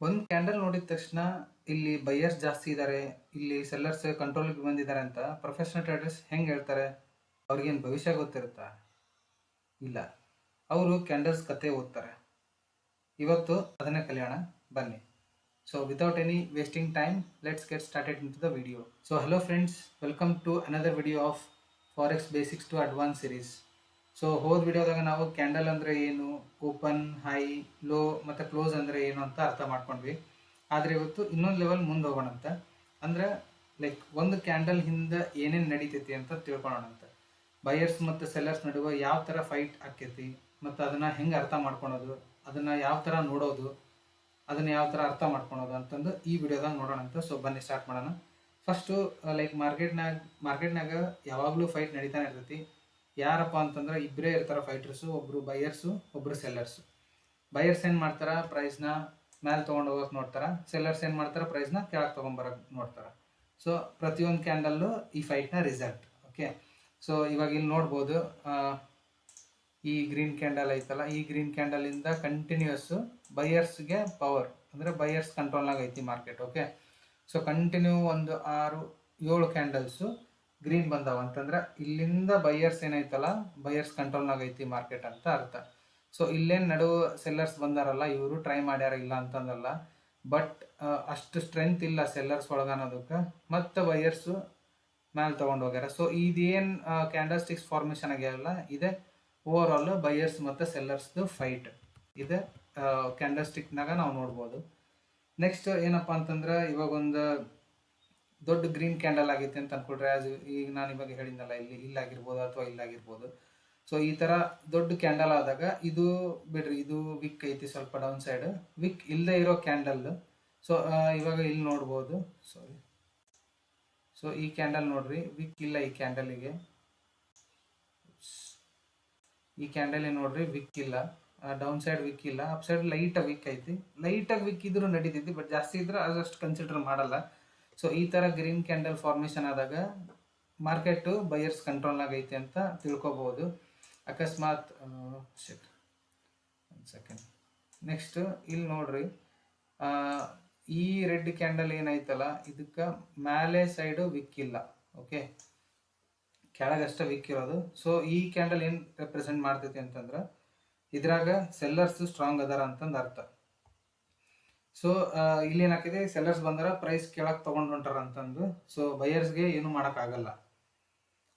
ಒಂದು ಕ್ಯಾಂಡಲ್ ನೋಡಿದ ತಕ್ಷಣ ಇಲ್ಲಿ ಬೈಯರ್ಸ್ ಜಾಸ್ತಿ ಇದ್ದಾರೆ, ಇಲ್ಲಿ ಸೆಲ್ಲರ್ಸ್ ಕಂಟ್ರೋಲ್ಗೆ ಬಂದಿದ್ದಾರೆ ಅಂತ ಪ್ರೊಫೆಷನಲ್ ಟ್ರೇಡರ್ಸ್ ಹೆಂಗೆ ಹೇಳ್ತಾರೆ? ಅವ್ರಿಗೇನು ಭವಿಷ್ಯ ಗೊತ್ತಿರುತ್ತಾ? ಇಲ್ಲ, ಅವರು ಕ್ಯಾಂಡಲ್ಸ್ ಕತೆ ಓದ್ತಾರೆ. ಇವತ್ತು ಅದನ್ನೇ ಕಲಿಯೋಣ, ಬನ್ನಿ. So without any wasting time, let's get started into the video. So hello friends, welcome to another video of Forex Basics to Advanced series. So ಹೋದ ವಿಡಿಯೋದಾಗ ನಾವು ಕ್ಯಾಂಡಲ್ ಅಂದರೆ ಏನು, ಓಪನ್, ಹೈ, ಲೋ ಮತ್ತು ಕ್ಲೋಸ್ ಅಂದರೆ ಏನು ಅಂತ ಅರ್ಥ ಮಾಡ್ಕೊಂಡ್ವಿ. ಆದರೆ ಇವತ್ತು ಇನ್ನೊಂದು ಲೆವೆಲ್ ಮುಂದೆ ಹೋಗೋಣಂತ. ಅಂದರೆ ಲೈಕ್ ಒಂದು ಕ್ಯಾಂಡಲ್ ಹಿಂದೆ ಏನೇನು ನಡೀತೈತಿ ಅಂತ ತಿಳ್ಕೊಳ್ಳೋಣಂತ. ಬಯರ್ಸ್ ಮತ್ತು ಸೆಲ್ಲರ್ಸ್ ನಡುವೆ ಯಾವ ಥರ ಫೈಟ್ ಆಕೈತಿ ಮತ್ತು ಅದನ್ನು ಹೆಂಗೆ ಅರ್ಥ ಮಾಡ್ಕೊಳೋದು, ಅದನ್ನು ಯಾವ ಥರ ನೋಡೋದು, ಅದನ್ನು ಯಾವ ಥರ ಅರ್ಥ ಮಾಡ್ಕೊಳೋದು ಅಂತಂದು ಈ ವಿಡಿಯೋದಾಗ ನೋಡೋಣ ಅಂತ. ಸೊ ಬನ್ನಿ ಸ್ಟಾರ್ಟ್ ಮಾಡೋಣ. ಫಸ್ಟು ಲೈಕ್ ಮಾರ್ಕೆಟ್ನಾಗ ಯಾವಾಗಲೂ ಫೈಟ್ ನಡೀತಾನೆ ಇರ್ತೈತಿ. ಯಾರಪ್ಪ ಅಂತಂದ್ರೆ ಇಬ್ಬರೇ ಇರ್ತಾರೆ ಫೈಟರ್ಸು, ಒಬ್ಬರು ಬೈಯರ್ಸು, ಒಬ್ಬರು ಸೆಲ್ಲರ್ಸು. ಬೈಯರ್ಸ್ ಏನು ಮಾಡ್ತಾರೆ, ಪ್ರೈಸ್ನ ಮೇಲೆ ತೊಗೊಂಡು ಹೋಗೋಕೆ ನೋಡ್ತಾರೆ. ಸೆಲ್ಲರ್ಸ್ ಏನು ಮಾಡ್ತಾರೆ, ಪ್ರೈಸ್ನ ಕೆಳಗೆ ತೊಗೊಂಬರೋಕೆ ನೋಡ್ತಾರೆ. ಸೊ ಪ್ರತಿಯೊಂದು ಕ್ಯಾಂಡಲ್ಲು ಈ ಫೈಟ್ನ ರಿಸಲ್ಟ್. ಓಕೆ, ಸೊ ಇವಾಗ ಇಲ್ಲಿ ನೋಡ್ಬೋದು, ಈ ಗ್ರೀನ್ ಕ್ಯಾಂಡಲ್ ಐತಲ್ಲ, ಈ ಗ್ರೀನ್ ಕ್ಯಾಂಡಲಿಂದ ಕಂಟಿನ್ಯೂಯಸ್ಸು ಬೈಯರ್ಸ್ಗೆ ಪವರ್, ಅಂದರೆ ಬೈಯರ್ಸ್ ಕಂಟ್ರೋಲ್ನಾಗ ಐತಿ ಮಾರ್ಕೆಟ್. ಓಕೆ, ಸೊ ಕಂಟಿನ್ಯೂ ಒಂದು 6-7 ಕ್ಯಾಂಡಲ್ಸು ಗ್ರೀನ್ ಬಂದಾವ ಅಂತಂದ್ರೆ ಇಲ್ಲಿಂದ ಬೈಯರ್ಸ್ ಏನೈತಲ್ಲ, ಬೈಯರ್ಸ್ ಕಂಟ್ರೋಲ್ನಾಗ ಐತಿ ಮಾರ್ಕೆಟ್ ಅಂತ ಅರ್ಥ. ಸೊ ಇಲ್ಲೇನು ನಡುವೆ ಸೆಲ್ಲರ್ಸ್ ಬಂದಾರಲ್ಲ, ಇವರು ಟ್ರೈ ಮಾಡ್ಯಾರ, ಇಲ್ಲ ಅಂತಂದಲ್ಲ, ಬಟ್ ಅಷ್ಟು ಸ್ಟ್ರೆಂತ್ ಇಲ್ಲ ಸೆಲ್ಲರ್ಸ್ ಒಳಗನ್ನೋದಕ್ಕೆ, ಮತ್ತು ಬೈಯರ್ಸು ಮೇಲೆ ತೊಗೊಂಡು ಹೋಗ್ಯಾರ. ಸೊ ಇದೇನು ಕ್ಯಾಂಡಲ್ ಸ್ಟಿಕ್ಸ್ ಫಾರ್ಮೇಷನ್ ಆಗ್ಯಾವಲ್ಲ, ಇದೆ ಓವರ್ ಆಲ್ ಬೈಯರ್ಸ್ ಮತ್ತು ಸೆಲ್ಲರ್ಸ್ದು ಫೈಟ್ ಇದೆ ಕ್ಯಾಂಡಲ್ ಸ್ಟಿಕ್ನಾಗ ನಾವು ನೋಡ್ಬೋದು. ನೆಕ್ಸ್ಟ್ ಏನಪ್ಪ ಅಂತಂದ್ರೆ, ಇವಾಗ ಒಂದು ದೊಡ್ಡ ಗ್ರೀನ್ ಕ್ಯಾಂಡಲ್ ಆಗೈತೆ ಅಂತ ಅನ್ಕೊಳ್ರಿ. ಆಸ್ ಈಗ ನಾನು ಇವಾಗ ಹೇಳಿದ್ನಲ್ಲ, ಇಲ್ಲಾಗಿರ್ಬೋದು ಅಥವಾ ಇಲ್ಲಾಗಿರ್ಬೋದು. ಸೊ ಈ ಥರ ದೊಡ್ಡ ಕ್ಯಾಂಡಲ್ ಆದಾಗ ಇದು ಬಿಡ್ರಿ, ಇದು ವಿಕ್ ಐತಿ ಸ್ವಲ್ಪ ಡೌನ್ ಸೈಡ್, ವಿಕ್ ಇಲ್ಲದೆ ಇರೋ ಕ್ಯಾಂಡಲ್. ಸೊ ಇವಾಗ ಇಲ್ಲಿ ನೋಡ್ಬೋದು, ಸಾರಿ, ಸೊ ಈ ಕ್ಯಾಂಡಲ್ ನೋಡ್ರಿ, ವಿಕ್ ಇಲ್ಲ ಈ ಕ್ಯಾಂಡಲಿಗೆ. ಈ ಕ್ಯಾಂಡಲ್ ನೋಡ್ರಿ, ವಿಕ್ ಇಲ್ಲ, ಡೌನ್ ಸೈಡ್ ವಿಕ್ ಇಲ್ಲ, ಅಪ್ ಸೈಡ್ ಲೈಟಾಗಿ ವಿಕ್ ಐತಿ. ಲೈಟಾಗಿ ವಿಕ್ ಇದ್ರೂ ನಡೀತೈತಿ, ಬಟ್ ಜಾಸ್ತಿ ಇದ್ರೆ ಅದಷ್ಟು ಕನ್ಸಿಡರ್ ಮಾಡಲ್ಲ. ಸೊ ಈ ಥರ ಗ್ರೀನ್ ಕ್ಯಾಂಡಲ್ ಫಾರ್ಮೇಷನ್ ಆದಾಗ ಮಾರ್ಕೆಟು ಬೈಯರ್ಸ್ ಕಂಟ್ರೋಲ್ನಾಗ ಐತಿ ಅಂತ ತಿಳ್ಕೊಬೋದು. ಅಕಸ್ಮಾತ್ ಒಂದು ಸೆಕೆಂಡ್, ನೆಕ್ಸ್ಟ್ ಇಲ್ಲಿ ನೋಡ್ರಿ, ಈ ರೆಡ್ ಕ್ಯಾಂಡಲ್ ಏನೈತಲ್ಲ, ಇದಕ್ಕೆ ಮೇಲೆ ಸೈಡು ವಿಕ್ ಇಲ್ಲ. ಓಕೆ, ಕೆಳಗಷ್ಟೇ ವಿಕ್ ಇರೋದು. ಸೊ ಈ ಕ್ಯಾಂಡಲ್ ಏನು ರೆಪ್ರೆಸೆಂಟ್ ಮಾಡ್ತೈತಿ ಅಂತಂದ್ರೆ, ಇದ್ರಾಗ ಸೆಲ್ಲರ್ಸ್ ಸ್ಟ್ರಾಂಗ್ ಅದಾರ ಅಂತಂದು ಅರ್ಥ. ಸೊ ಇಲ್ಲಿ ಏನಾಗಿದೆ, ಸೆಲ್ಲರ್ಸ್ ಬಂದಾರ, ಪ್ರೈಸ್ ಕೆಳಗೆ ತೊಗೊಂಡು ಹೊಂಟಾರ ಅಂತಂದು. ಸೊ ಬೈಯರ್ಸ್ಗೆ ಏನು ಮಾಡೋಕ್ಕಾಗಲ್ಲ,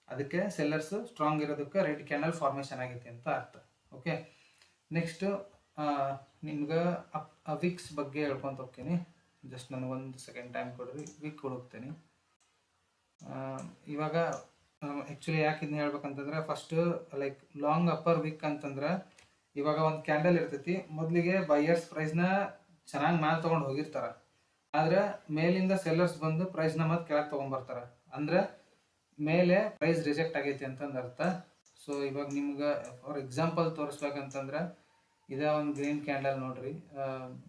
ಅದಕ್ಕೆ ಸೆಲ್ಲರ್ಸ್ ಸ್ಟ್ರಾಂಗ್ ಇರೋದಕ್ಕೆ ರೆಡ್ ಕ್ಯಾಂಡಲ್ ಫಾರ್ಮೇಷನ್ ಆಗೈತಿ ಅಂತ ಅರ್ಥ. ಓಕೆ, ನೆಕ್ಸ್ಟು ನಿಮ್ಗೆ ವಿಕ್ಸ್ ಬಗ್ಗೆ ಹೇಳ್ಕೊಂತ ಹೋಗ್ತೀನಿ. ಜಸ್ಟ್ ನನಗೊಂದು ಸೆಕೆಂಡ್ ಟೈಮ್ ಕೊಡ್ರಿ, ವಿಕ್ ಹುಡುಕ್ತೀನಿ. ಇವಾಗ ಆ್ಯಕ್ಚುಲಿ ಯಾಕೆ ಇದನ್ನ ಹೇಳ್ಬೇಕಂತಂದ್ರೆ, first like long upper wick ಅಂತಂದ್ರೆ, ಇವಾಗ ಒಂದು ಕ್ಯಾಂಡಲ್ ಇರ್ತೈತಿ, ಮೊದಲಿಗೆ ಬೈಯರ್ಸ್ ಪ್ರೈಸ್ನ ಚೆನ್ನಾಗಿ ಮೇಲೆ ತೊಗೊಂಡು ಹೋಗಿರ್ತಾರೆ, ಆದರೆ ಮೇಲಿಂದ ಸೆಲ್ಲರ್ಸ್ ಬಂದು ಪ್ರೈಸ್ನ ಮತ್ತೆ ಕೆಳಗೆ ತೊಗೊಂಡ್ಬರ್ತಾರೆ, ಅಂದರೆ ಮೇಲೆ ಪ್ರೈಸ್ ರಿಜೆಕ್ಟ್ ಆಗೈತಿ ಅಂತಂದು ಅರ್ಥ. ಸೊ ಇವಾಗ ನಿಮ್ಗೆ ಫಾರ್ ಎಕ್ಸಾಂಪಲ್ ತೋರಿಸ್ಬೇಕಂತಂದ್ರೆ, ಇದೇ ಒಂದು ಗ್ರೀನ್ ಕ್ಯಾಂಡಲ್ ನೋಡ್ರಿ,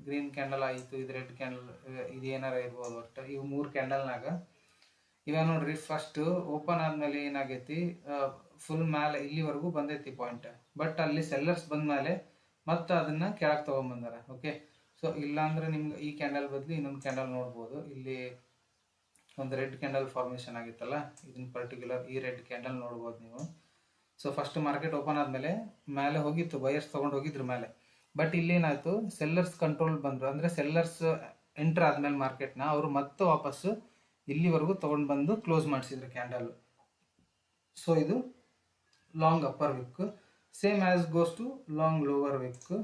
ಗ್ರೀನ್ ಕ್ಯಾಂಡಲ್ ಆಯಿತು, ಇದು ರೆಡ್ ಕ್ಯಾಂಡಲ್, ಇದು ಏನಾರ ಇರ್ಬೋದು. ಒಟ್ಟು ಇವು 3 ಕ್ಯಾಂಡಲ್ನಾಗ ಇವಾಗ ನೋಡ್ರಿ, ಫಸ್ಟು ಓಪನ್ ಆದಮೇಲೆ ಏನಾಗೈತಿ, ಫುಲ್ ಮೇಲೆ ಇಲ್ಲಿವರೆಗೂ ಬಂದೈತಿ ಪಾಯಿಂಟ್, ಬಟ್ ಅಲ್ಲಿ ಸೆಲ್ಲರ್ಸ್ ಬಂದಮೇಲೆ ಮತ್ತೆ ಅದನ್ನು ಕೆಳಗೆ ತೊಗೊಂಬಂದಾರ. ಓಕೆ, ಸೊ ಇಲ್ಲಾಂದ್ರೆ ನಿಮ್ಗೆ ಈ ಕ್ಯಾಂಡಲ್ ಬದಲು ಇನ್ನೊಂದು ಕ್ಯಾಂಡಲ್ ನೋಡ್ಬೋದು. ಇಲ್ಲಿ ಒಂದು ರೆಡ್ ಕ್ಯಾಂಡಲ್ ಫಾರ್ಮೇಷನ್ ಆಗಿತ್ತಲ್ಲ, ಇದನ್ನ ಪರ್ಟಿಕ್ಯುಲರ್ ಈ ರೆಡ್ ಕ್ಯಾಂಡಲ್ ನೋಡ್ಬೋದು ನೀವು. ಸೊ ಫಸ್ಟ್ ಮಾರ್ಕೆಟ್ ಓಪನ್ ಆದಮೇಲೆ ಮೇಲೆ ಹೋಗಿತ್ತು, ಬೈಯರ್ಸ್ ತೊಗೊಂಡು ಹೋಗಿದ್ರು ಮೇಲೆ, ಬಟ್ ಇಲ್ಲೇನಾಯಿತು, ಸೆಲ್ಲರ್ಸ್ ಕಂಟ್ರೋಲ್ ಬಂದರು. ಅಂದರೆ ಸೆಲ್ಲರ್ಸ್ ಎಂಟ್ರ್ ಆದಮೇಲೆ ಮಾರ್ಕೆಟ್ನ ಅವರು ಮತ್ತೆ ವಾಪಸ್ಸು ಇಲ್ಲಿವರೆಗೂ ತೊಗೊಂಡು ಬಂದು ಕ್ಲೋಸ್ ಮಾಡಿಸಿದ್ರು ಕ್ಯಾಂಡಲ್. ಸೊ ಇದು long upper wick, same as goes to long lower wick.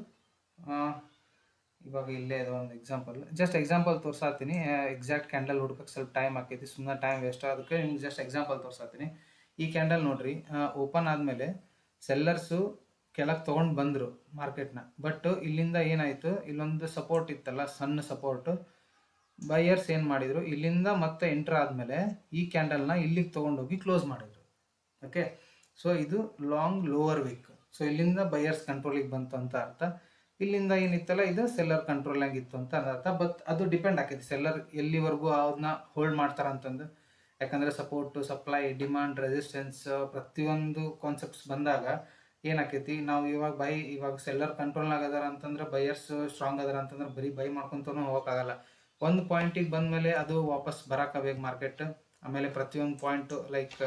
ಇವಾಗ ಇಲ್ಲೇ ಇದು ಒಂದು ಎಕ್ಸಾಂಪಲ್, ಜಸ್ಟ್ ಎಕ್ಸಾಂಪಲ್ ತೋರ್ಸಾತೀನಿ. ಎಕ್ಸಾಕ್ಟ್ ಕ್ಯಾಂಡಲ್ ಹುಡ್ಕಕ್ಕೆ ಸ್ವಲ್ಪ ಟೈಮ್ ಆಕೈತಿ, ಸುಮ್ಮನೆ ಟೈಮ್ ವೇಸ್ಟ್, ಅದಕ್ಕೆ ನಿಮ್ಗೆ ಜಸ್ಟ್ ಎಕ್ಸಾಂಪಲ್ ತೋರ್ಸಾತೀನಿ. ಈ ಕ್ಯಾಂಡಲ್ ನೋಡ್ರಿ, ಓಪನ್ ಆದಮೇಲೆ ಸೆಲ್ಲರ್ಸು ಕೆಳಗೆ ತೊಗೊಂಡು ಬಂದರು ಮಾರ್ಕೆಟ್ನ, ಬಟ್ ಇಲ್ಲಿಂದ ಏನಾಯಿತು, ಇಲ್ಲೊಂದು ಸಪೋರ್ಟ್ ಇತ್ತಲ್ಲ, ಸಣ್ಣ ಸಪೋರ್ಟು, ಬೈಯರ್ಸ್ ಏನು ಮಾಡಿದರು, ಇಲ್ಲಿಂದ ಮತ್ತೆ ಎಂಟ್ರ್ ಆದಮೇಲೆ ಈ ಕ್ಯಾಂಡಲ್ನ ಇಲ್ಲಿಗೆ ತೊಗೊಂಡೋಗಿ ಕ್ಲೋಸ್ ಮಾಡಿದರು. ಓಕೆ, ಸೊ ಇದು ಲಾಂಗ್ ಲೋವರ್ ವಿಕ್. ಸೊ ಇಲ್ಲಿಂದ ಬೈಯರ್ಸ್ ಕಂಟ್ರೋಲಿಗೆ ಬಂತು ಅಂತ ಅರ್ಥ. ಇಲ್ಲಿಂದ ಏನಿತ್ತಲ್ಲ, ಇದು ಸೆಲ್ಲರ್ ಕಂಟ್ರೋಲ್ನಾಗ ಇತ್ತು ಅಂತ ಅರ್ಥ. ಬಟ್ ಅದು ಡಿಪೆಂಡ್ ಆಕೈತಿ ಸೆಲ್ಲರ್ ಎಲ್ಲಿವರೆಗೂ ಅದನ್ನ ಹೋಲ್ಡ್ ಮಾಡ್ತಾರೆ ಅಂತಂದು. ಯಾಕಂದರೆ ಸಪೋರ್ಟು, ಸಪ್ಲೈ, ಡಿಮಾಂಡ್, ರೆಸಿಸ್ಟೆನ್ಸ್, ಪ್ರತಿಯೊಂದು ಕಾನ್ಸೆಪ್ಟ್ಸ್ ಬಂದಾಗ ಏನಾಕೈತಿ, ನಾವು ಇವಾಗ ಸೆಲ್ಲರ್ ಕಂಟ್ರೋಲ್ನಾಗ ಅದಾರ ಅಂತಂದ್ರೆ ಬೈಯರ್ಸ್ ಸ್ಟ್ರಾಂಗ್ ಅದಾರ ಅಂತಂದ್ರೆ ಬರೀ ಬೈ ಮಾಡ್ಕೊಂತೂ ಹೋಗೋಕ್ಕಾಗಲ್ಲ. ಒಂದು ಪಾಯಿಂಟಿಗೆ ಬಂದಮೇಲೆ ಅದು ವಾಪಸ್ ಬರೋಕ್ಕಾಗಬೇಕು ಮಾರ್ಕೆಟ್. ಆಮೇಲೆ ಪ್ರತಿಯೊಂದು ಪಾಯಿಂಟ್ ಲೈಕ್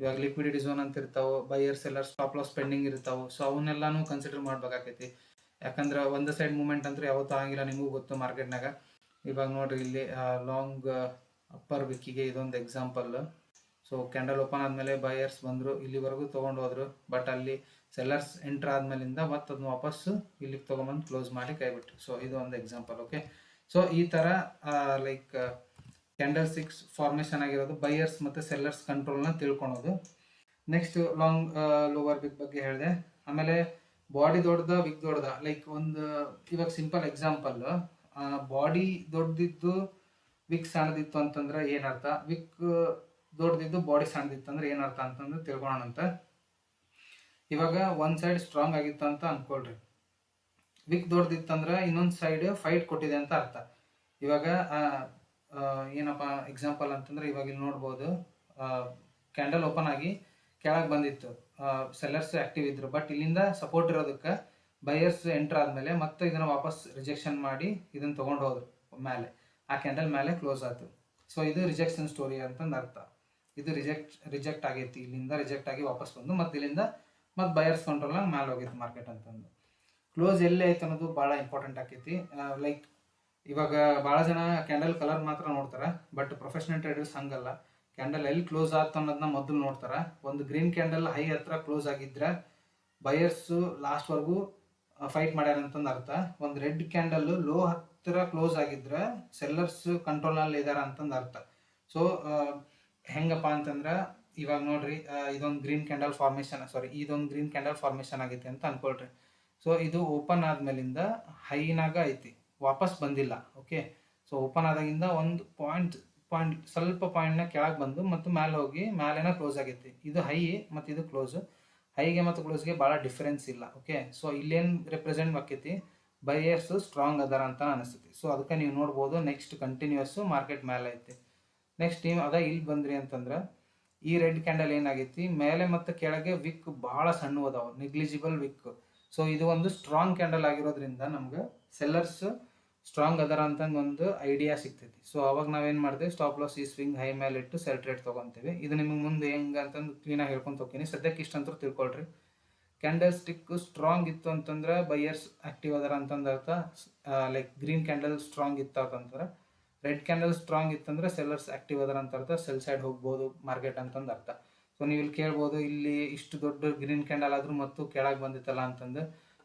ಇವಾಗ ಲಿಕ್ವಿಡಿಟಿ ಝೋನ್ ಅಂತ ಇರ್ತಾವೆ, buyer seller stop loss pending ಇರ್ತಾವೆ. ಸೊ ಅವನ್ನೆಲ್ಲಾನು ಕನ್ಸಿಡರ್ ಮಾಡ್ಬೇಕಾಕೈತಿ. ಯಾಕಂದ್ರೆ ಒಂದು ಸೈಡ್ ಮೂಮೆಂಟ್ ಅಂತೂ ಯಾವತ್ತೂ ಆಗಿಲ್ಲ, ನಿಮಗೂ ಗೊತ್ತು ಮಾರ್ಕೆಟ್ನಾಗ. ಇವಾಗ ನೋಡ್ರಿ ಇಲ್ಲಿ ಲಾಂಗ್ ಅಪ್ಪರ್ ವಿಕ್ಕಿಗೆ ಇದೊಂದು ಎಕ್ಸಾಂಪಲ್. ಸೊ ಕ್ಯಾಂಡಲ್ ಓಪನ್ ಆದಮೇಲೆ ಬೈಯರ್ಸ್ ಬಂದರು, ಇಲ್ಲಿವರೆಗೂ ತೊಗೊಂಡು ಹೋದ್ರು. ಬಟ್ ಅಲ್ಲಿ ಸೆಲ್ಲರ್ಸ್ ಎಂಟ್ರ್ ಆದ್ಮೇಲಿಂದ ಮತ್ತೆ ಅದನ್ನ ವಾಪಸ್ಸು ಇಲ್ಲಿಗೆ ತೊಗೊಂಬಂದು ಕ್ಲೋಸ್ ಮಾಡಿ ಕೈಬಿಟ್ರು. ಸೊ ಇದು ಒಂದು ಎಕ್ಸಾಂಪಲ್. ಓಕೆ, ಸೊ ಈ ಥರ ಲೈಕ್ ಕ್ಯಾಂಡಲ್ ಸ್ಟಿಕ್ಸ್ ಫಾರ್ಮೇಷನ್ ಆಗಿರೋದು ಬೈಯರ್ಸ್ ಮತ್ತು ಸೆಲ್ಲರ್ಸ್ ಕಂಟ್ರೋಲ್ನ ತಿಳ್ಕೊಳೋದು. ನೆಕ್ಸ್ಟ್ ಲಾಂಗ್ ಲೋವರ್ ವಿಕ್ ಬಗ್ಗೆ ಹೇಳಿದೆ. ಆಮೇಲೆ ಬಾಡಿ ದೊಡ್ಡದ ವಿಕ್ ದೊಡ್ಡದ, ಲೈಕ್ ಒಂದು ಇವಾಗ ಸಿಂಪಲ್ ಎಕ್ಸಾಂಪಲ್, ಬಾಡಿ ದೊಡ್ಡದಿದ್ದು ವಿಕ್ ಸಣ್ಣದಿತ್ತು ಅಂತಂದ್ರೆ ಏನರ್ಥ, ವಿಕ್ ದೊಡ್ಡದಿದ್ದು ಬಾಡಿ ಸಣ್ಣದಿತ್ತು ಅಂದ್ರೆ ಏನರ್ಥ ಅಂತಂದ್ರೆ ತಿಳ್ಕೊಳ್ಳೋಣಂತ. ಇವಾಗ ಒಂದು ಸೈಡ್ ಸ್ಟ್ರಾಂಗ್ ಆಗಿತ್ತು ಅಂತ ಅನ್ಕೊಳ್ರಿ, ವಿಕ್ ದೊಡ್ಡದಿತ್ತಂದ್ರೆ ಇನ್ನೊಂದು ಸೈಡ್ ಫೈಟ್ ಕೊಟ್ಟಿದೆ ಅಂತ ಅರ್ಥ. ಇವಾಗ ಏನಪ್ಪ ಎಕ್ಸಾಂಪಲ್ ಅಂತಂದ್ರೆ ಇವಾಗ ಇಲ್ಲಿ ನೋಡ್ಬೋದು, ಕ್ಯಾಂಡಲ್ ಓಪನ್ ಆಗಿ ಕೆಳಗೆ ಬಂದಿತ್ತು, ಸೆಲ್ಲರ್ಸ್ ಆಕ್ಟಿವ್ ಇದ್ರು. ಬಟ್ ಇಲ್ಲಿಂದ ಸಪೋರ್ಟ್ ಇರೋದಕ್ಕೆ ಬೈಯರ್ಸ್ ಎಂಟರ್ ಆದಮೇಲೆ ಮತ್ತೆ ಇದನ್ನು ವಾಪಸ್ ರಿಜೆಕ್ಷನ್ ಮಾಡಿ ಇದನ್ನು ತೊಗೊಂಡು ಹೋದ್ರು ಮೇಲೆ, ಆ ಕ್ಯಾಂಡಲ್ ಮೇಲೆ ಕ್ಲೋಸ್ ಆಯ್ತು. ಸೊ ಇದು ರಿಜೆಕ್ಷನ್ ಸ್ಟೋರಿ ಅಂತಂದು ಅರ್ಥ. ಇದು ರಿಜೆಕ್ಟ್ ಆಗೈತಿ, ಇಲ್ಲಿಂದ ರಿಜೆಕ್ಟ್ ಆಗಿ ವಾಪಸ್ ಬಂದು ಮತ್ತೆ ಇಲ್ಲಿಂದ ಮತ್ತೆ ಬೈಯರ್ಸ್ ಕಂಟ್ರೋಲ್ನಾಗ ಮೇಲೆ ಹೋಗೈತಿ ಮಾರ್ಕೆಟ್ ಅಂತಂದು. ಕ್ಲೋಸ್ ಎಲ್ಲಿ ಐತೆ ಅನ್ನೋದು ಭಾಳ ಇಂಪಾರ್ಟೆಂಟ್ ಆಕೈತಿ. ಲೈಕ್ ಇವಾಗ ಭಾಳ ಜನ ಕ್ಯಾಂಡಲ್ ಕಲರ್ ಮಾತ್ರ ನೋಡ್ತಾರೆ, ಬಟ್ ಪ್ರೊಫೆಷನಲ್ ಟ್ರೇಡರ್ಸ್ ಹಂಗಲ್ಲ. ಕ್ಯಾಂಡಲ್ ಎಲ್ಲಿ ಕ್ಲೋಸ್ ಆಯ್ತು ಅನ್ನೋದನ್ನ ಮೊದಲು ನೋಡ್ತಾರೆ. ಒಂದು ಗ್ರೀನ್ ಕ್ಯಾಂಡಲ್ ಹೈ ಹತ್ರ ಕ್ಲೋಸ್ ಆಗಿದ್ರೆ ಬೈಯರ್ಸು ಲಾಸ್ಟ್ವರೆಗೂ ಫೈಟ್ ಮಾಡ್ಯಾರ ಅಂತಂದು ಅರ್ಥ. ಒಂದು ರೆಡ್ ಕ್ಯಾಂಡಲ್ ಲೋ ಹತ್ತಿರ ಕ್ಲೋಸ್ ಆಗಿದ್ರೆ ಸೆಲ್ಲರ್ಸ್ ಕಂಟ್ರೋಲ್ನಲ್ಲಿ ಇದಾರ ಅಂತಂದು ಅರ್ಥ. ಸೊ ಹೆಂಗಪ್ಪ ಅಂತಂದ್ರೆ ಇವಾಗ ನೋಡ್ರಿ, ಇದೊಂದು ಗ್ರೀನ್ ಕ್ಯಾಂಡಲ್ ಫಾರ್ಮೇಷನ್ ಆಗೈತಿ ಅಂತ ಅನ್ಕೊಳ್ರಿ. ಸೊ ಇದು ಓಪನ್ ಆದ್ಮೇಲಿಂದ ಹೈನಾಗ ಐತಿ, ವಾಪಸ್ ಬಂದಿಲ್ಲ. ಓಕೆ, ಸೊ ಓಪನ್ ಆದಾಗಿಂದ ಒಂದು ಪಾಯಿಂಟ್ ಸ್ವಲ್ಪ ಪಾಯಿಂಟ್ನ ಕೆಳಗೆ ಬಂದು ಮತ್ತು ಮೇಲೆ ಹೋಗಿ ಮೇಲೆನ ಕ್ಲೋಸ್ ಆಗೈತಿ. ಇದು ಹೈ ಮತ್ತು ಇದು ಕ್ಲೋಸ್. ಹೈಗೆ ಮತ್ತು ಕ್ಲೋಸ್ಗೆ ಭಾಳ ಡಿಫರೆನ್ಸ್ ಇಲ್ಲ. ಓಕೆ, ಸೊ ಇಲ್ಲೇನು ರೆಪ್ರೆಸೆಂಟ್ ಆಕೈತಿ, ಬೈಯರ್ಸ್ ಸ್ಟ್ರಾಂಗ್ ಅದಾರ ಅಂತ ಅನಿಸ್ತೈತಿ. ಸೊ ಅದಕ್ಕೆ ನೀವು ನೋಡ್ಬೋದು ನೆಕ್ಸ್ಟ್ ಕಂಟಿನ್ಯೂಸ್ ಮಾರ್ಕೆಟ್ ಮೇಲೆ ಐತಿ. ನೆಕ್ಸ್ಟ್ ಟೀಮ್ ಅದ ಇಲ್ಲಿ ಬಂದ್ರಿ ಅಂತಂದ್ರೆ ಈ ರೆಡ್ ಕ್ಯಾಂಡಲ್ ಏನಾಗೈತಿ, ಮೇಲೆ ಮತ್ತು ಕೆಳಗೆ ವಿಕ್ ಭಾಳ ಸಣ್ಣ ಅದಾವ, ನೆಗ್ಲಿಜಿಬಲ್ ವಿಕ್. ಸೊ ಇದು ಒಂದು ಸ್ಟ್ರಾಂಗ್ ಕ್ಯಾಂಡಲ್ ಆಗಿರೋದ್ರಿಂದ ನಮ್ಗೆ ಸೆಲ್ಲರ್ಸ್ ಸ್ಟ್ರಾಂಗ್ ಅದರ ಅಂತಂದು ಒಂದು ಐಡಿಯಾ ಸಿಗ್ತೈತಿ. ಸೊ ಅವಾಗ ನಾವೇನು ಮಾಡಿದೆ, ಸ್ಟಾಪ್ ಲಾಸ್ ಈ ಸ್ವಿಂಗ್ ಹೈ ಮೇಲೆ ಇಟ್ಟು ಸೆಲ್ ಟ್ರೇಡ್ ತೊಗೊತೀವಿ. ಇದು ನಿಮಗೆ ಮುಂದೆ ಹೆಂಗೆ ಅಂತಂದು ಕ್ಲೀನಾಗಿ ಹೇಳ್ಕೊಂಡು ಹೋಗ್ತೀನಿ. ಸದ್ಯಕ್ಕೆ ಇಷ್ಟಂತೂ ತಿಳ್ಕೊಳ್ರಿ. ಕ್ಯಾಂಡಲ್ ಸ್ಟಿಕ್ ಸ್ಟ್ರಾಂಗ್ ಇತ್ತು ಅಂತಂದ್ರೆ ಬೈಯರ್ಸ್ ಆಕ್ಟಿವ್ ಅದರ ಅಂತಂದು ಅರ್ಥ. ಲೈಕ್ ಗ್ರೀನ್ ಕ್ಯಾಂಡಲ್ ಸ್ಟ್ರಾಂಗ್ ಇತ್ತು ಅಂತಂದ್ರೆ, ರೆಡ್ ಕ್ಯಾಂಡಲ್ ಸ್ಟ್ರಾಂಗ್ ಇತ್ತಂದ್ರೆ ಸೆಲ್ಲರ್ಸ್ ಆಕ್ಟಿವ್ ಅದರ ಅಂತ ಅರ್ಥ, ಸೆಲ್ ಸೈಡ್ ಹೋಗ್ಬೋದು ಮಾರ್ಕೆಟ್ ಅಂತಂದು ಅರ್ಥ. ಸೊ ನೀವು ಇಲ್ಲಿ ಕೇಳ್ಬೋದು, ಇಲ್ಲಿ ಇಷ್ಟು ದೊಡ್ಡ ಗ್ರೀನ್ ಕ್ಯಾಂಡಲ್ ಆದರೂ ಮತ್ತು ಕೆಳಗೆ ಬಂದಿತ್ತಲ್ಲ ಅಂತಂದು.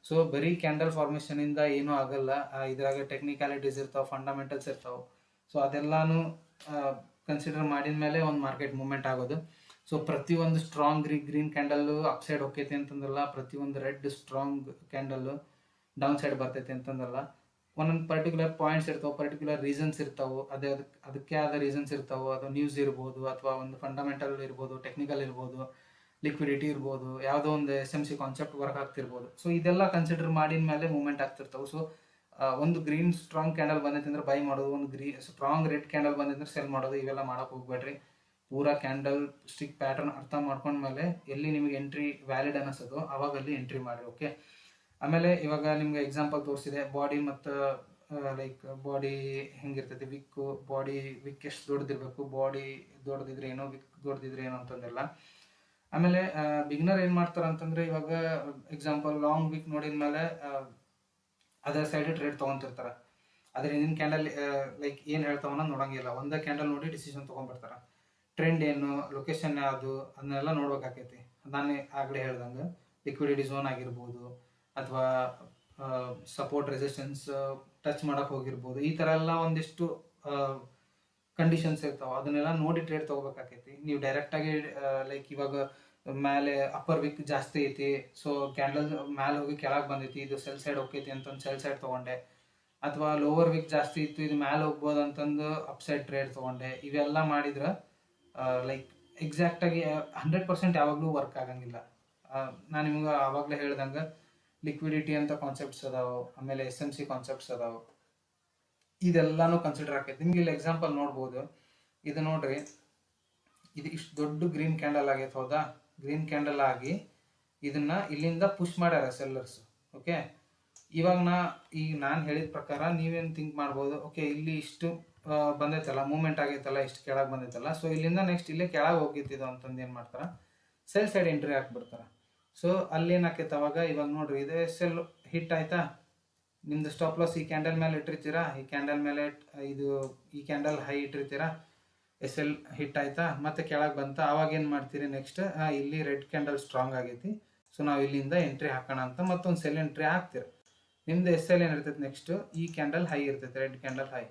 ಸೊ ಬರೀ ಕ್ಯಾಂಡಲ್ ಫಾರ್ಮೇಷನಿಂದ ಏನೂ ಆಗಲ್ಲ, ಇದ್ರಾಗ ಟೆಕ್ನಿಕಾಲಿಟೀಸ್ ಇರ್ತಾವೆ, ಫಂಡಮೆಂಟಲ್ಸ್ ಇರ್ತಾವೆ. ಸೊ ಅದೆಲ್ಲಾನು ಕನ್ಸಿಡರ್ ಮಾಡಿದ ಮೇಲೆ ಒಂದು ಮಾರ್ಕೆಟ್ ಮೂವ್ಮೆಂಟ್ ಆಗೋದು. ಸೊ ಪ್ರತಿಯೊಂದು strong green candle up side ಹೋಗ್ತೈತಿ ಅಂತಂದಲ್ಲ, ಪ್ರತಿಯೊಂದು red strong candle down side ಬರ್ತೈತಿ ಅಂತಂದಲ್ಲ. ಒಂದೊಂದು ಪರ್ಟಿಕ್ಯುಲರ್ ಪಾಯಿಂಟ್ಸ್ ಇರ್ತಾವೆ, ಪರ್ಟಿಕ್ಯುಲರ್ ರೀಸನ್ಸ್ ಇರ್ತಾವೆ. ಅದಕ್ಕೆ ಆದ ರೀಸನ್ಸ್ ಇರ್ತಾವೆ. ಅದು ನ್ಯೂಸ್ ಇರ್ಬೋದು, ಅಥವಾ ಒಂದು ಫಂಡಮೆಂಟಲ್ ಇರ್ಬೋದು, ಟೆಕ್ನಿಕಲ್ ಇರ್ಬೋದು, ಲಿಕ್ವಿಡಿಟಿ ಇರ್ಬೋದು, ಯಾವುದೋ ಒಂದು SMC ಕಾನ್ಸೆಪ್ಟ್ ವರ್ಕ್ ಆಗ್ತಿರ್ಬೋದು. ಸೊ ಇದೆಲ್ಲ ಕನ್ಸಿಡರ್ ಮಾಡಿದ ಮೇಲೆ ಮೂವ್ಮೆಂಟ್ ಆಗ್ತಿರ್ತಾವೆ. ಸೊ ಒಂದು ಗ್ರೀನ್ ಸ್ಟ್ರಾಂಗ್ ಕ್ಯಾಂಡಲ್ ಬಂದೈತೆ ಅಂದ್ರೆ ಬೈ ಮಾಡೋದು, ಒಂದು ಸ್ಟ್ರಾಂಗ್ ರೆಡ್ ಕ್ಯಾಂಡಲ್ ಬಂದಿದ್ರೆ ಸೆಲ್ ಮಾಡೋದು, ಇವೆಲ್ಲ ಮಾಡೋಕೆ ಹೋಗ್ಬೇಡ್ರಿ. ಪೂರಾ ಕ್ಯಾಂಡಲ್ ಸ್ಟಿಕ್ ಪ್ಯಾಟರ್ನ್ ಅರ್ಥ ಮಾಡ್ಕೊಂಡ್ಮೇಲೆ ಎಲ್ಲಿ ನಿಮಗೆ ಎಂಟ್ರಿ ವ್ಯಾಲಿಡ್ ಅನ್ನಿಸೋದು ಅವಾಗ ಅಲ್ಲಿ ಎಂಟ್ರಿ ಮಾಡಿರಿ. ಓಕೆ, ಆಮೇಲೆ ಇವಾಗ ನಿಮ್ಗೆ ಎಕ್ಸಾಂಪಲ್ ತೋರಿಸಿದೆ ಬಾಡಿ ಮತ್ತು ಲೈಕ್ ಬಾಡಿ ಹೆಂಗಿರ್ತೈತಿ, ಬಾಡಿ ವಿಕ್ ಎಷ್ಟು ದೊಡ್ಡದಿರಬೇಕು, ಬಾಡಿ ದೊಡ್ಡದಿದ್ರೆ ಏನೋ, ವಿಕ್ ದೊಡ್ಡದಿದ್ರೆ ಏನೋ ಅಂತಂದೆಲ್ಲ. ಆಮೇಲೆ ಬಿಗ್ನರ್ ಏನು ಮಾಡ್ತಾರೆ ಅಂತಂದರೆ, ಇವಾಗ ಎಕ್ಸಾಂಪಲ್ ಲಾಂಗ್ ವಿಕ್ ನೋಡಿದ ಮೇಲೆ ಅದರ್ ಸೈಡ್ ಟ್ರೇಡ್ ತೊಗೊತಿರ್ತಾರೆ. ಅದ್ರ ಹಿಂದಿನ ಕ್ಯಾಂಡಲ್ ಲೈಕ್ ಏನು ಹೇಳ್ತಾವನ್ನ ನೋಡೋಂಗಿಲ್ಲ, ಒಂದೇ ಕ್ಯಾಂಡಲ್ ನೋಡಿ ಡಿಸಿಷನ್ ತೊಗೊಂಡ್ಬರ್ತಾರೆ. ಟ್ರೆಂಡ್ ಏನು, ಲೊಕೇಶನ್ ಯಾವುದು, ಅದನ್ನೆಲ್ಲ ನೋಡ್ಬೇಕಾಕೈತಿ. ನಾನು ಆಗಲೇ ಹೇಳ್ದಂಗೆ ಲಿಕ್ವಿಡಿಟಿ ಝೋನ್ ಆಗಿರ್ಬೋದು, ಅಥವಾ ಸಪೋರ್ಟ್ ರೆಸಿಸ್ಟೆನ್ಸ್ ಟಚ್ ಮಾಡೋಕೆ ಹೋಗಿರ್ಬೋದು. ಈ ಥರ ಎಲ್ಲ ಒಂದಿಷ್ಟು ಕಂಡೀಷನ್ಸ್ ಇರ್ತಾವೆ, ಅದನ್ನೆಲ್ಲ ನೋಡಿ ಟ್ರೇಡ್ ತೊಗೋಬೇಕಾಕೈತಿ. ನೀವು ಡೈರೆಕ್ಟಾಗಿ ಲೈಕ್ ಇವಾಗ ಮೇಲೆ ಅಪ್ಪರ್ ವಿಕ್ ಜಾಸ್ತಿ ಐತಿ, ಸೊ ಕ್ಯಾಂಡಲ್ ಮೇಲೆ ಹೋಗಿ ಕೆಳಗೆ ಬಂದೈತಿ, ಇದು ಸೆಲ್ ಸೈಡ್ ಹೋಗ್ತೈತಿ ಅಂತಂದು ಸೆಲ್ ಸೈಡ್ ತೊಗೊಂಡೆ. ಅಥವಾ ಲೋವರ್ ವಿಕ್ ಜಾಸ್ತಿ ಇತ್ತು, ಇದು ಮೇಲೆ ಹೋಗ್ಬೋದು ಅಂತಂದು ಅಪ್ ಸೈಡ್ ಟ್ರೇಡ್ ತೊಗೊಂಡೆ. ಇವೆಲ್ಲ ಮಾಡಿದ್ರೆ ಲೈಕ್ ಎಕ್ಸಾಕ್ಟಾಗಿ 100% ಯಾವಾಗಲೂ ವರ್ಕ್ ಆಗಂಗಿಲ್ಲ. ನಾನು ನಿಮ್ಗೆ ಆವಾಗಲೇ ಹೇಳ್ದಂಗೆ ಲಿಕ್ವಿಡಿಟಿ ಅಂತ ಕಾನ್ಸೆಪ್ಟ್ಸ್ ಅದಾವೆ, ಆಮೇಲೆ SMC ಕಾನ್ಸೆಪ್ಟ್ಸ್ ಅದಾವೆ, ಇದೆಲ್ಲಾನು ಕನ್ಸಿಡರ್ ಆಕೈತಿ. ನಿಮ್ಗೆ ಇಲ್ಲಿ ಎಕ್ಸಾಂಪಲ್ ನೋಡ್ಬೋದು, ಇದು ನೋಡ್ರಿ, ಇದು ಇಷ್ಟು ದೊಡ್ಡ ಗ್ರೀನ್ ಕ್ಯಾಂಡಲ್ ಆಗೈತೆ, ಹೌದಾ? ಗ್ರೀನ್ ಕ್ಯಾಂಡಲ್ ಆಗಿ ಇದನ್ನ ಇಲ್ಲಿಂದ ಪುಷ್ ಮಾಡ್ಯಾರ ಸೆಲ್ಲರ್ಸ್. ಓಕೆ, ಇವಾಗ ಈಗ ನಾನು ಹೇಳಿದ ಪ್ರಕಾರ ನೀವೇನು ಥಿಂಕ್ ಮಾಡ್ಬೋದು, ಓಕೆ ಇಲ್ಲಿ ಇಷ್ಟು ಬಂದೈತಲ್ಲ, ಮೂವ್ಮೆಂಟ್ ಆಗೈತಲ್ಲ, ಇಷ್ಟು ಕೆಳಗೆ ಬಂದೈತಲ್ಲ, ಸೊ ಇಲ್ಲಿಂದ ನೆಕ್ಸ್ಟ್ ಇಲ್ಲೇ ಕೆಳಗೆ ಹೋಗಿತ್ತಿದ್ದು ಅಂತಂದು ಏನು ಮಾಡ್ತಾರೆ, ಸೆಲ್ ಸೈಡ್ ಎಂಟ್ರಿ ಹಾಕ್ಬಿಡ್ತಾರೆ. ಸೊ ಅಲ್ಲೇನಾಕೈತೆ ಅವಾಗ, ಇವಾಗ ನೋಡ್ರಿ ಇದೇ ಸೆಲ್ ಹಿಟ್ ಆಯ್ತಾ, ನಿಮ್ದು ಸ್ಟಾಪ್ ಲಾಸ್ ಈ ಕ್ಯಾಂಡಲ್ ಮೇಲೆ ಇಟ್ಟಿರ್ತೀರಾ, ಈ ಕ್ಯಾಂಡಲ್ ಮೇಲೆ ಈ ಕ್ಯಾಂಡಲ್ ಹೈ ಇಟ್ಟಿರ್ತೀರಾ, ಎಸ್ ಎಲ್ ಹಿಟ್ ಆಯ್ತಾ, ಮತ್ತೆ ಕೆಳಗೆ ಬಂತ, ಅವಾಗ ಏನು ಮಾಡ್ತೀರಿ ನೆಕ್ಸ್ಟ್, ಇಲ್ಲಿ ರೆಡ್ ಕ್ಯಾಂಡಲ್ ಸ್ಟ್ರಾಂಗ್ ಆಗೈತಿ, ಸೊ ನಾವು ಇಲ್ಲಿಂದ ಎಂಟ್ರಿ ಹಾಕೋಣ ಅಂತ ಮತ್ತೊಂದು ಸೆಲ್ ಎಂಟ್ರಿ ಹಾಕ್ತೀರಿ. ನಿಮ್ದು ಎಸ್ ಎಲ್ ಏನಿರ್ತೈತೆ ನೆಕ್ಸ್ಟ್, ಈ ಕ್ಯಾಂಡಲ್ ಹೈ ಇರ್ತೈತೆ, ರೆಡ್ ಕ್ಯಾಂಡಲ್ ಹೈ.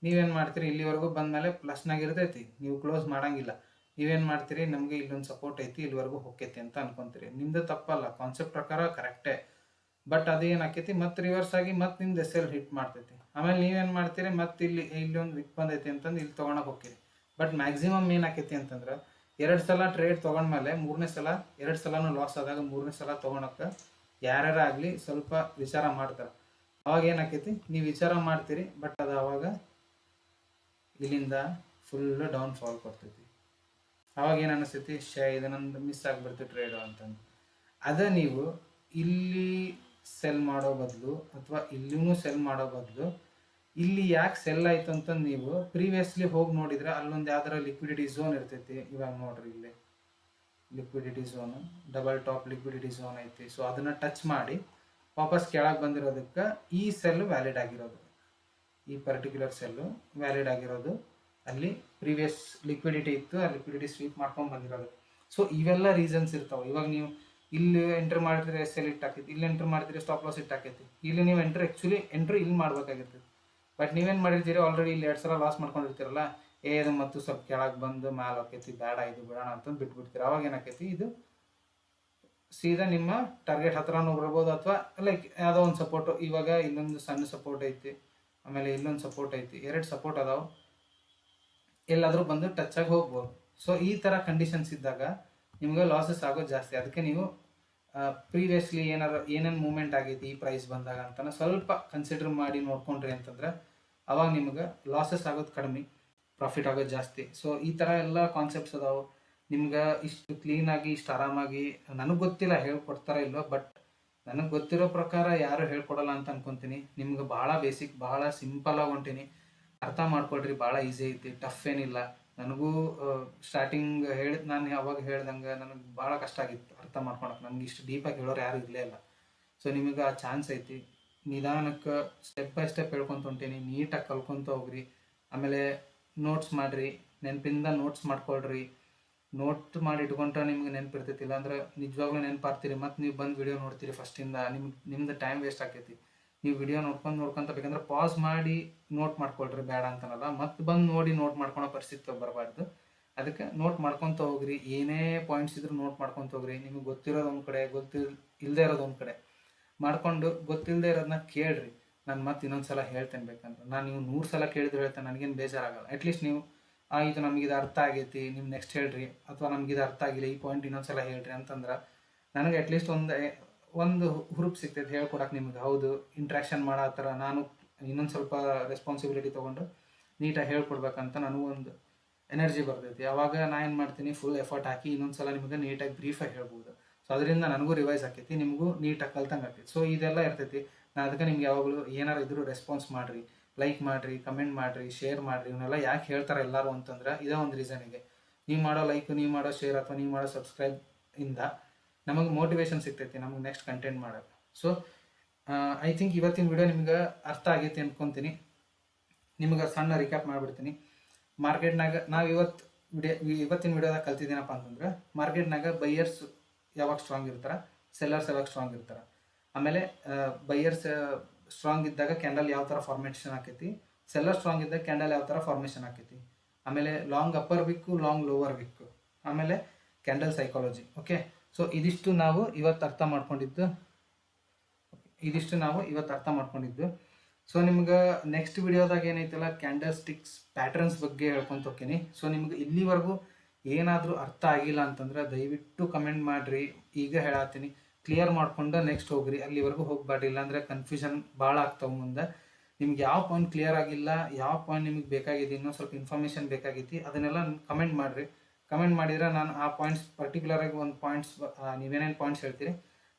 ನೀವೇನು ಮಾಡ್ತೀರಿ, ಇಲ್ಲಿವರೆಗೂ ಬಂದಮೇಲೆ ಪ್ಲಸ್ನಾಗ ಇರ್ತೈತಿ, ನೀವು ಕ್ಲೋಸ್ ಮಾಡಂಗಿಲ್ಲ. ನೀವೇನು ಮಾಡ್ತೀರಿ, ನಮಗೆ ಇಲ್ಲೊಂದು ಸಪೋರ್ಟ್ ಐತಿ, ಇಲ್ಲಿವರೆಗೂ ಹೋಗ್ತೈತಿ ಅಂತ ಅನ್ಕೊಂತೀರಿ. ನಿಮ್ದು ತಪ್ಪಲ್ಲ, ಕಾನ್ಸೆಪ್ಟ್ ಪ್ರಕಾರ ಕರೆಕ್ಟೇ. ಬಟ್ ಅದೇನಾಕೈತಿ ಮತ್ತೆ ರಿವರ್ಸ್ ಆಗಿ ಮತ್ತೆ ನಿಮ್ದು ಎಸ್ ಎಲ್ ಹಿಟ್ ಮಾಡ್ತೈತಿ. ಆಮೇಲೆ ನೀವೇನು ಮಾಡ್ತೀರಿ, ಮತ್ತೆ ಇಲ್ಲಿ ಒಂದು ವಿಕ್ ಬಂದೈತಿ ಅಂತಂದು ಇಲ್ಲಿ ತೊಗೊಳಕ್ಕೆ ಹೋಗ್ತೀರಿ. ಬಟ್ ಮ್ಯಾಕ್ಸಿಮಮ್ ಏನಾಕೈತಿ ಅಂತಂದ್ರೆ, 2 ಸಲ ಟ್ರೇಡ್ ತೊಗೊಂಡ್ಮೇಲೆ 3ನೇ ಸಲ 2 ಸಲನೂ ಲಾಸ್ ಆದಾಗ 3ನೇ ಸಲ ತೊಗೊಳಕ್ಕೆ ಯಾರ್ಯಾರಾಗಲಿ ಸ್ವಲ್ಪ ವಿಚಾರ ಮಾಡ್ತಾರೆ. ಅವಾಗ ಏನಾಕೈತಿ, ನೀವು ವಿಚಾರ ಮಾಡ್ತೀರಿ, ಬಟ್ ಅದು ಅವಾಗ ಇಲ್ಲಿಂದ ಫುಲ್ಲು ಡೌನ್ ಫಾಲ್ ಕೊಡ್ತೈತಿ. ಅವಾಗ ಏನು ಅನಿಸ್ತೈತಿ, ಇದು ನಂದು ಮಿಸ್ ಆಗಿಬಿಡ್ತು ಟ್ರೇಡು ಅಂತಂದು. ಅದೇ ನೀವು ಇಲ್ಲಿ ಸೆಲ್ ಮಾಡೋ ಬದಲು ಅಥವಾ ಇಲ್ಲಿನೂ ಸೆಲ್ ಮಾಡೋ ಬದಲು ಇಲ್ಲಿ ಯಾಕೆ ಸೆಲ್ ಆಯ್ತು ಅಂತಂದು ನೀವು ಪ್ರೀವಿಯಸ್ಲಿ ಹೋಗಿ ನೋಡಿದ್ರೆ ಅಲ್ಲೊಂದು ಯಾವ್ದಾರ ಲಿಕ್ವಿಡಿಟಿ ಝೋನ್ ಇರ್ತೈತಿ. ಇವಾಗ ನೋಡ್ರಿ ಇಲ್ಲಿ liquidity zone, double top liquidity zone ಐತಿ. ಸೊ ಅದನ್ನು ಟಚ್ ಮಾಡಿ ವಾಪಸ್ ಕೆಳಗೆ ಬಂದಿರೋದಕ್ಕೆ ಈ ಸೆಲ್ ವ್ಯಾಲಿಡ್ ಆಗಿರೋದು, ಈ ಪರ್ಟಿಕ್ಯುಲರ್ ಸೆಲ್ಲು ವ್ಯಾಲಿಡ್ ಆಗಿರೋದು. ಅಲ್ಲಿ ಪ್ರೀವಿಯಸ್ ಲಿಕ್ವಿಡಿಟಿ ಇತ್ತು, ಆ ಲಿಕ್ವಿಡಿಟಿ ಸ್ವೀಪ್ ಮಾಡ್ಕೊಂಡು ಬಂದಿರೋದು. ಸೊ ಇವೆಲ್ಲ ರೀಸನ್ಸ್ ಇರ್ತಾವೆ. ಇವಾಗ ನೀವು ಇಲ್ಲಿ ಎಂಟ್ರ್ ಮಾಡಿದ್ರೆ ಎಸ್ ಎಲ್ ಇಟ್ ಹಾಕೈತಿ, ಇಲ್ಲಿ ಎಂಟ್ರ್ ಮಾಡಿದ್ರೆ ಸ್ಟಾಪ್ ಲಾಸ್ ಇಟ್ ಹಾಕೈತಿ. ಇಲ್ಲಿ ನೀವು ಆ್ಯಕ್ಚುಲಿ ಎಂಟ್ರಿ ಇಲ್ಲಿ ಮಾಡ್ಬೇಕಾಗಿರ್ತೈತಿ. ಬಟ್ ನೀವೇನು ಮಾಡಿರ್ತೀರಿ, ಆಲ್ರೆಡಿ ಇಲ್ಲಿ 2 ಸಲ ಲಾಸ್ ಮಾಡ್ಕೊಂಡಿರ್ತೀರಲ್ಲ, ಇದು ಮತ್ತು ಸ್ವಲ್ಪ ಕೆಳಗೆ ಬಂದು ಮ್ಯಾಲೆ ಹಾಕೈತಿ, ಬೇಡ ಇದು ಬಿಡೋಣ ಅಂತಂದು ಬಿಟ್ಬಿಡ್ತೀರಿ. ಅವಾಗ ಏನಾಕೈತಿ, ಇದು ಸೀದಾ ನಿಮ್ಮ ಟಾರ್ಗೆಟ್ ಹತ್ರನೂ ಬರ್ಬೋದು, ಅಥವಾ ಲೈಕ್ ಯಾವುದೋ ಒಂದು ಸಪೋರ್ಟು. ಇವಾಗ ಇಲ್ಲೊಂದು ಸಣ್ಣ ಸಪೋರ್ಟ್ ಐತಿ, ಆಮೇಲೆ ಇಲ್ಲೊಂದು ಸಪೋರ್ಟ್ ಐತಿ, 2 ಸಪೋರ್ಟ್ ಅದಾವೆ, ಎಲ್ಲಾದರೂ ಬಂದು ಟಚ್ ಆಗಿ ಹೋಗ್ಬೋದು. ಸೊ ಈ ಥರ ಕಂಡೀಷನ್ಸ್ ಇದ್ದಾಗ ನಿಮ್ಗೆ ಲಾಸಸ್ ಆಗೋದು ಜಾಸ್ತಿ. ಅದಕ್ಕೆ ನೀವು ಪ್ರೀವಿಯಸ್ಲಿ ಏನೇನು ಮೂವ್ಮೆಂಟ್ ಆಗೈತಿ ಈ ಪ್ರೈಸ್ ಬಂದಾಗ ಅಂತ ಸ್ವಲ್ಪ ಕನ್ಸಿಡರ್ ಮಾಡಿ ನೋಡ್ಕೊಂಡ್ರಿ ಅಂತಂದ್ರೆ ಅವಾಗ ನಿಮ್ಗೆ ಲಾಸಸ್ ಆಗೋದು ಕಡಿಮೆ, ಪ್ರಾಫಿಟ್ ಆಗೋದು ಜಾಸ್ತಿ. ಸೊ ಈ ಥರ ಎಲ್ಲ ಕಾನ್ಸೆಪ್ಟ್ಸ್ ಅದಾವೆ. ನಿಮ್ಗೆ ಇಷ್ಟು ಕ್ಲೀನಾಗಿ ಇಷ್ಟು ಆರಾಮಾಗಿ ನನಗೆ ಗೊತ್ತಿಲ್ಲ ಹೇಳ್ಕೊಡ್ತಾರ ಇಲ್ವೋ, ಬಟ್ ನನಗೆ ಗೊತ್ತಿರೋ ಪ್ರಕಾರ ಯಾರು ಹೇಳ್ಕೊಡಲ್ಲ ಅಂತ ಅನ್ಕೊತೀನಿ. ನಿಮ್ಗೆ ಭಾಳ ಬೇಸಿಕ್, ಭಾಳ ಸಿಂಪಲಾಗಿ ಹೊಂಟೀನಿ, ಅರ್ಥ ಮಾಡ್ಕೊಳ್ರಿ. ಭಾಳ ಈಸಿ ಐತಿ, ಟಫ್ ಏನಿಲ್ಲ. ನನಗೂ ಸ್ಟಾರ್ಟಿಂಗ್ ನಾನು ಯಾವಾಗ ಹೇಳ್ದಂಗೆ ನನಗೆ ಭಾಳ ಕಷ್ಟ ಆಗಿತ್ತು ಅರ್ಥ ಮಾಡ್ಕೊಳಕ್ಕೆ. ನನಗೆ ಇಷ್ಟು ಡೀಪಾಗಿ ಹೇಳೋರು ಯಾರು ಇರಲೇ ಇಲ್ಲ. ಸೊ ನಿಮಗೆ ಆ ಚಾನ್ಸ್ ಐತಿ, ನಿಧಾನಕ್ಕೆ ಸ್ಟೆಪ್ ಬೈ ಸ್ಟೆಪ್ ಹೇಳ್ಕೊತ ಹೊಂಟೀನಿ. ನೀಟಾಗಿ ಕಲ್ಕೊತ ಹೋಗ್ರಿ. ಆಮೇಲೆ ನೋಟ್ಸ್ ಮಾಡಿರಿ, ನೆನಪಿಂದ ನೋಟ್ಸ್ ಮಾಡ್ಕೊಳ್ರಿ. ನೋಟ್ ಮಾಡಿ ಇಟ್ಕೊಂಡ್ರೆ ನಿಮ್ಗೆ ನೆನಪಿರ್ತೈತಿಲ್ಲ ಅಂದ್ರೆ ನಿಜವಾಗ್ಲೂ ನೆನಪಾಗ್ತೀರಿ. ಮತ್ತು ನೀವು ಬಂದು ವಿಡಿಯೋ ನೋಡ್ತೀರಿ ಫಸ್ಟಿಂದ, ನಿಮ್ದು ಟೈಮ್ ವೇಸ್ಟ್ ಆಕೈತಿ. ನೀವು ವಿಡಿಯೋ ನೋಡ್ಕೊಂತ ಬೇಕಂದ್ರೆ ಪಾಸ್ ಮಾಡಿ ನೋಟ್ ಮಾಡ್ಕೊಳ್ರಿ, ಬೇಡ ಅಂತನಲ್ಲ. ಮತ್ತೆ ಬಂದು ನೋಡಿ ನೋಟ್ ಮಾಡ್ಕೊಳೋ ಪರಿಸ್ಥಿತಿ ಬರಬಾರ್ದು. ಅದಕ್ಕೆ ನೋಟ್ ಮಾಡ್ಕೊತ ಹೋಗ್ರಿ. ಏನೇ ಪಾಯಿಂಟ್ಸ್ ಇದ್ರೂ ನೋಟ್ ಮಾಡ್ಕೊತ ಹೋಗ್ರಿ. ನಿಮಗೆ ಗೊತ್ತಿರೋದು ಒಂದು ಕಡೆ, ಇಲ್ಲದೆ ಇರೋದು ಒಂದು ಕಡೆ ಮಾಡ್ಕೊಂಡು, ಗೊತ್ತಿಲ್ಲದೆ ಇರೋದನ್ನ ಕೇಳ್ರಿ. ನಾನು ಮತ್ತೆ ಇನ್ನೊಂದು ಸಲ ಹೇಳ್ತೇನೆ. ಬೇಕಂದ್ರೆ ನಾನು ನೀವು 100 ಸಲ ಕೇಳಿದ್ರು ಹೇಳ್ತೇನೆ, ನನಗೇನು ಬೇಜಾರಾಗಲ್ಲ. ಅಟ್ಲೀಸ್ಟ್ ನೀವು ಇದು ನಮಗಿದು ಅರ್ಥ ಆಗೈತಿ, ನೀವು ನೆಕ್ಸ್ಟ್ ಹೇಳ್ರಿ, ಅಥವಾ ನಮಗಿದು ಅರ್ಥ ಆಗಿಲ್ಲ, ಈ ಪಾಯಿಂಟ್ ಇನ್ನೊಂದು ಸಲ ಹೇಳ್ರಿ ಅಂತಂದ್ರೆ ನನಗೆ ಅಟ್ಲೀಸ್ಟ್ ಒಂದು ಹುರುಪ್ ಸಿಗ್ತೈತೆ ಹೇಳ್ಕೊಡಕ್ಕೆ ನಿಮ್ಗೆ. ಹೌದು, ಇಂಟ್ರಾಕ್ಷನ್ ಮಾಡೋ ಥರ ನಾನು ಇನ್ನೊಂದು ಸ್ವಲ್ಪ ರೆಸ್ಪಾನ್ಸಿಬಿಲಿಟಿ ತೊಗೊಂಡು ನೀಟಾಗಿ ಹೇಳ್ಕೊಡ್ಬೇಕಂತ ನನಗೂ ಒಂದು ಎನರ್ಜಿ ಬರ್ತೈತಿ. ಆವಾಗ ನಾನು ಏನು ಮಾಡ್ತೀನಿ, ಫುಲ್ ಎಫರ್ಟ್ ಹಾಕಿ ಇನ್ನೊಂದು ಸಲ ನಿಮಗೆ ನೀಟಾಗಿ ಬ್ರೀಫಾಗಿ ಹೇಳ್ಬೋದು. ಸೊ ಅದರಿಂದ ನನಗೂ ರಿವೈಸ್ ಆಕೈತಿ, ನಿಮಗೂ ನೀಟಾಗಿ ಕಲ್ತಂಗೆ ಆಗ್ತೈತಿ. ಸೊ ಇದೆಲ್ಲ ಇರ್ತೈತಿ. ನಾನು ಅದಕ್ಕೆ ನಿಮ್ಗೆ ಯಾವಾಗಲೂ ಏನಾರು ಇದ್ರೂ ರೆಸ್ಪಾನ್ಸ್ ಮಾಡಿರಿ, ಲೈಕ್ ಮಾಡಿರಿ, ಕಮೆಂಟ್ ಮಾಡಿರಿ, ಶೇರ್ ಮಾಡಿರಿ. ಇವನ್ನೆಲ್ಲ ಯಾಕೆ ಹೇಳ್ತಾರೆ ಎಲ್ಲರೂ ಅಂತಂದ್ರೆ ಇದೇ ಒಂದು ರೀಸನಿಗೆ. ನೀವು ಮಾಡೋ ಲೈಕ್, ನೀವು ಮಾಡೋ ಶೇರ್ ಅಥವಾ ನೀವು ಮಾಡೋ ಸಬ್ಸ್ಕ್ರೈಬ್ ಇಂದ ನಮಗೆ ಮೋಟಿವೇಶನ್ ಸಿಗ್ತೈತಿ ನಮಗೆ ನೆಕ್ಸ್ಟ್ ಕಂಟೆಂಟ್ ಮಾಡೋದು. ಸೊ ಐ ಥಿಂಕ್ ಇವತ್ತಿನ ವಿಡಿಯೋ ನಿಮ್ಗೆ ಅರ್ಥ ಆಗೈತಿ ಅನ್ಕೊತೀನಿ. ನಿಮ್ಗೆ ಸಣ್ಣ ರಿಕ್ಯಾಪ್ ಮಾಡಿಬಿಡ್ತೀನಿ. ಮಾರ್ಕೆಟ್ನಾಗ ನಾವು ಇವತ್ತಿನ ವಿಡಿಯೋದಾಗ ಕಲ್ತಿದ್ದೀನಪ್ಪ ಅಂತಂದ್ರೆ, ಮಾರ್ಕೆಟ್ನಾಗ ಬೈಯರ್ಸ್ ಯಾವಾಗ ಸ್ಟ್ರಾಂಗ್ ಇರ್ತಾರೆ, ಸೆಲ್ಲರ್ಸ್ ಯಾವಾಗ ಸ್ಟ್ರಾಂಗ್ ಇರ್ತಾರೆ. ಆಮೇಲೆ ಬೈಯರ್ಸ್ ಸ್ಟ್ರಾಂಗ್ ಇದ್ದಾಗ ಕ್ಯಾಂಡಲ್ ಯಾವ ಥರ ಫಾರ್ಮೇಷನ್ ಆಕೈತಿ, ಸೆಲ್ಲರ್ ಸ್ಟ್ರಾಂಗ್ ಇದ್ದಾಗ ಕ್ಯಾಂಡಲ್ ಯಾವ ಥರ ಫಾರ್ಮೇಷನ್ ಆಕೈತಿ. ಆಮೇಲೆ long upper Vikku, long lower Vikku, ಆಮೇಲೆ ಕ್ಯಾಂಡಲ್ ಸೈಕಾಲಜಿ. ಓಕೆ, ಸೊ ಇದಿಷ್ಟು ನಾವು ಇವತ್ತು ಅರ್ಥ ಮಾಡ್ಕೊಂಡಿದ್ದು. ಸೊ ನಿಮ್ಗೆ ನೆಕ್ಸ್ಟ್ ವಿಡಿಯೋದಾಗ ಏನೈತಲ್ಲ, ಕ್ಯಾಂಡಲ್ ಸ್ಟಿಕ್ಸ್ ಪ್ಯಾಟರ್ನ್ಸ್ ಬಗ್ಗೆ ಹೇಳ್ಕೊಂತ ಹೋಗ್ತೀನಿ. ಸೊ ನಿಮ್ಗೆ ಇಲ್ಲಿವರೆಗೂ ಏನಾದರೂ ಅರ್ಥ ಆಗಿಲ್ಲ ಅಂತಂದ್ರೆ ದಯವಿಟ್ಟು ಕಮೆಂಟ್ ಮಾಡಿರಿ. ಈಗ ಹೇಳತ್ತೀನಿ, ಕ್ಲಿಯರ್ ಮಾಡ್ಕೊಂಡು ನೆಕ್ಸ್ಟ್ ಹೋಗ್ರಿ. ಅಲ್ಲಿವರೆಗೂ ಹೋಗ್ಬಾರ್ದು, ಇಲ್ಲಾಂದರೆ ಕನ್ಫ್ಯೂಷನ್ ಭಾಳ ಆಗ್ತಾವೆ ಮುಂದೆ. ನಿಮ್ಗೆ ಯಾವ ಪಾಯಿಂಟ್ ಕ್ಲಿಯರ್ ಆಗಿಲ್ಲ, ಯಾವ ಪಾಯಿಂಟ್ ನಿಮಗೆ ಬೇಕಾಗಿದೆ, ಇನ್ನೂ ಸ್ವಲ್ಪ ಇನ್ಫಾರ್ಮೇಷನ್ ಬೇಕಾಗೈತಿ, ಅದನ್ನೆಲ್ಲ ಕಮೆಂಟ್ ಮಾಡಿರಿ. ಕಮೆಂಟ್ ಮಾಡಿದ್ರೆ ನಾನು ಆ ಪಾಯಿಂಟ್ಸ್ ಪರ್ಟಿಕ್ಯುಲರಾಗಿ ಒಂದು ಪಾಯಿಂಟ್ಸ್ ನೀವೇನೇನು ಪಾಯಿಂಟ್ಸ್ ಹೇಳ್ತೀರಿ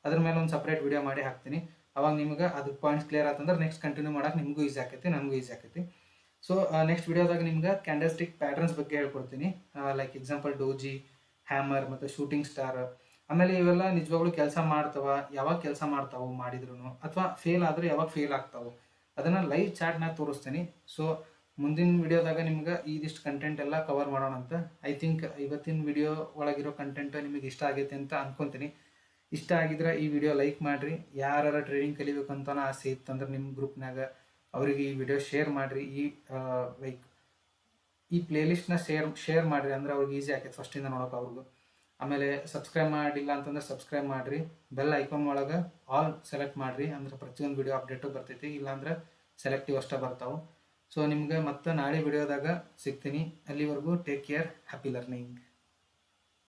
ಅದ್ರ ಮೇಲೆ ಒಂದು ಸಪ್ರೇಟ್ ವಿಡಿಯೋ ಮಾಡಿ ಹಾಕ್ತೀನಿ. ಅವಾಗ ನಿಮ್ಗೆ ಅದು ಪಾಯಿಂಟ್ಸ್ ಕ್ಲಿಯರ್ ಆತಂದ್ರೆ ನೆಕ್ಸ್ಟ್ ಕಂಟಿನ್ಯೂ ಮಾಡೋಕೆ ನಿಮಗೂ ಈಸಿ ಆಕೈತಿ, ನನಗೂ ಈಸಿ ಆಕೈತಿ. ಸೊ ನೆಕ್ಸ್ಟ್ ವಿಡಿಯೋದಾಗ ನಿಮ್ಗೆ ಕ್ಯಾಂಡಲ್ಸ್ಟಿಕ್ ಪ್ಯಾಟರ್ನ್ಸ್ ಬಗ್ಗೆ ಹೇಳ್ಕೊಡ್ತೀನಿ. ಲೈಕ್ ಎಕ್ಸಾಂಪಲ್ ಡೋಜಿ, ಹ್ಯಾಮರ್ ಮತ್ತು ಶೂಟಿಂಗ್ ಸ್ಟಾರ್. ಆಮೇಲೆ ಇವೆಲ್ಲ ನಿಜವಾಗ್ಲೂ ಕೆಲಸ ಮಾಡ್ತಾವ, ಯಾವಾಗ ಕೆಲಸ ಮಾಡ್ತಾವೆ ಮಾಡಿದ್ರು, ಅಥವಾ ಫೇಲ್ ಆದರೆ ಯಾವಾಗ ಫೇಲ್ ಆಗ್ತಾವೆ ಅದನ್ನು ಲೈವ್ ಚಾಟ್ನಾಗ ತೋರಿಸ್ತೀನಿ. ಸೊ ಮುಂದಿನ ವಿಡಿಯೋದಾಗ ನಿಮ್ಗೆ ಇದಿಷ್ಟು ಕಂಟೆಂಟ್ ಎಲ್ಲ ಕವರ್ ಮಾಡೋಣ ಅಂತ. ಐ ಥಿಂಕ್ ಇವತ್ತಿನ ವಿಡಿಯೋ ಒಳಗಿರೋ ಕಂಟೆಂಟ್ ನಿಮಗೆ ಇಷ್ಟ ಆಗೈತೆ ಅಂತ ಅನ್ಕೊತೀನಿ. ಇಷ್ಟ ಆಗಿದ್ರೆ ಈ ವಿಡಿಯೋ ಲೈಕ್ ಮಾಡಿರಿ. ಯಾರು ಟ್ರೇಡಿಂಗ್ ಕಲಿಬೇಕು ಅಂತ ಆಸೆ ಇತ್ತಂದ್ರೆ ನಿಮ್ಮ ಗ್ರೂಪ್ನಾಗ ಅವರಿಗೆ ಈ ವಿಡಿಯೋ ಶೇರ್ ಮಾಡಿರಿ. ಲೈಕ್ ಈ ಪ್ಲೇಲಿಸ್ಟ್ನ ಶೇರ್ ಮಾಡಿರಿ, ಅಂದ್ರೆ ಅವ್ರಿಗೆ ಈಸಿ ಆಕೈತೆ ಫಸ್ಟಿಂದ ನೋಡೋಕೆ ಅವ್ರಿಗೂ. ಆಮೇಲೆ ಸಬ್ಸ್ಕ್ರೈಬ್ ಮಾಡಿಲ್ಲ ಅಂತಂದ್ರೆ ಸಬ್ಸ್ಕ್ರೈಬ್ ಮಾಡಿರಿ. ಬೆಲ್ ಐಕಾನ್ ಒಳಗೆ ಆಲ್ ಸೆಲೆಕ್ಟ್ ಮಾಡಿರಿ, ಅಂದ್ರೆ ಪ್ರತಿಯೊಂದು ವಿಡಿಯೋ ಅಪ್ಡೇಟು ಬರ್ತೈತಿ. ಇಲ್ಲಾಂದ್ರೆ ಸೆಲೆಕ್ಟಿವ್ ಅಷ್ಟೇ ಬರ್ತಾವೆ. ಸೊ ನಿಮ್ಗೆ ಮತ್ತೆ ನಾಳೆ ವಿಡಿಯೋದಾಗ ಸಿಗ್ತೀನಿ. ಅಲ್ಲಿವರೆಗೂ ಟೇಕ್ ಕೇರ್, ಹ್ಯಾಪಿ ಲರ್ನಿಂಗ್.